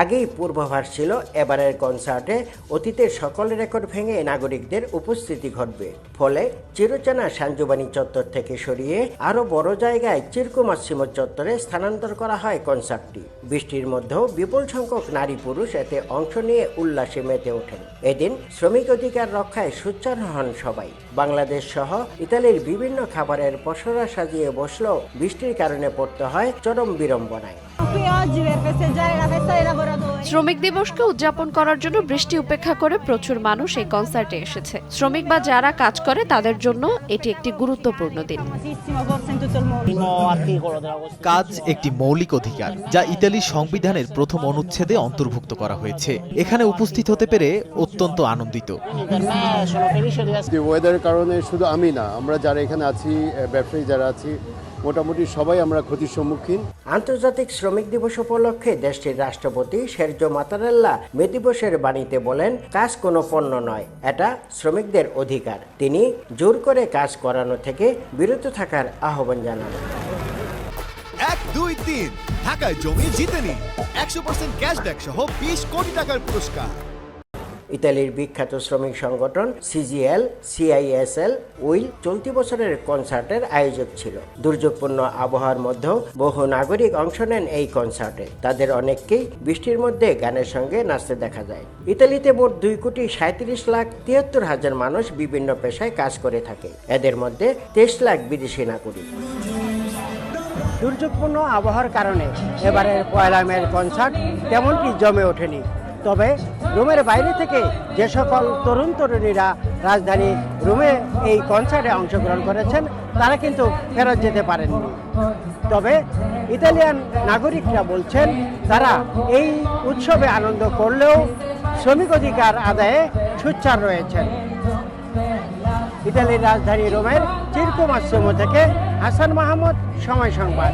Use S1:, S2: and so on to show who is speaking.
S1: আগেই পূর্বাভাস ছিল এবারের কনসার্টে অতীতের সকল রেকর্ড ভেঙে নাগরিকদের উপস্থিতি ঘটবে। ফলে চিরচেনা সাঞ্জুবানি চত্বর থেকে সরিয়ে আরও বড় জায়গায় চিরকু মাসিমো চত্বরে স্থানান্তর করা হয় কনসার্টটি। বৃষ্টির মধ্যেও বিপুল সংখ্যক নারী পুরুষ এতে অংশ নিয়ে উল্লাসে মেতে ওঠেন। এদিন শ্রমিক অধিকার রক্ষায় সোচ্চার হন সবাই। বাংলাদেশ সহ ইতালির বিভিন্ন খাবারের পসরা সাজিয়ে বসলেও বৃষ্টির কারণে পড়তে হয় চরম বিড়ম্বনায়।
S2: শ্রমিক দিবসকে উদযাপন করার জন্য বৃষ্টি উপেক্ষা করে প্রচুর মানুষ এই কনসার্টে এসেছে। শ্রমিক বা যারা কাজ করে তাদের জন্য এটি একটি গুরুত্বপূর্ণ দিন।
S3: কাজ একটি মৌলিক অধিকার, যা ইতালির সংবিধানের প্রথম অনুচ্ছেদে অন্তর্ভুক্ত করা হয়েছে। এখানে উপস্থিত হতে পেরে অত্যন্ত আনন্দিত।
S4: ওয়েদারের কারণে শুধু আমি না, আমরা যারা এখানে আছি, ব্যবসায়ী যারা আছি, মোটামুটি সবাই আমরা ক্ষতির সম্মুখীন।
S1: আন্তর্জাতিক শ্রমিক দিবস উপলক্ষে দেশটির রাষ্ট্রপতি সের্জো মাত্তারেল্লা মে দিবসের বাণীতে বলেন, কাজ কোনো পণ্য নয়, এটা শ্রমিকদের অধিকার। তিনি জোর করে কাজ করানো থেকে বিরত থাকার আহ্বান জানান।
S5: 1, 2, 3 ঢাকায় জমি জিতে নিন 100% ক্যাশব্যাক সহ 20 কোটি টাকার পুরস্কার।
S1: ইতালির বিখ্যাত শ্রমিক সংগঠন সিজিএল সিআইএসএল উইল চলতি বছরের কনসার্টের আয়োজক ছিল। দুর্যোগপূর্ণ আবহাওয়ার মধ্যেও বহু নাগরিক অংশ নেন এই কনসার্টে। তাদের অনেককেই বৃষ্টির মধ্যে গানের সঙ্গে নাচতে দেখা যায়। ইতালিতে মোট 2,37,73,000 মানুষ বিভিন্ন পেশায় কাজ করে থাকে। এদের মধ্যে 23 লাখ বিদেশি নাগরিক। দুর্যোগপূর্ণ আবহাওয়ার কারণে এবারের পয়লা মের কনসার্ট তেমনটি জমে ওঠেনি। তবে রোমের বাইরে থেকে যে সকল তরুণ তরুণীরা রাজধানী রোমে এই কনসার্টে অংশগ্রহণ করেছেন, তারা কিন্তু ফেরত যেতে পারেননি। তবে ইতালিয়ান নাগরিকরা বলছেন, তারা এই উৎসবে আনন্দ করলেও শ্রমিক অধিকার আদায়ে সোচ্চার রয়েছেন। ইতালির রাজধানী রোমের চিরকু মাসিমো থেকে হাসান মাহমুদ, সময় সংবাদ।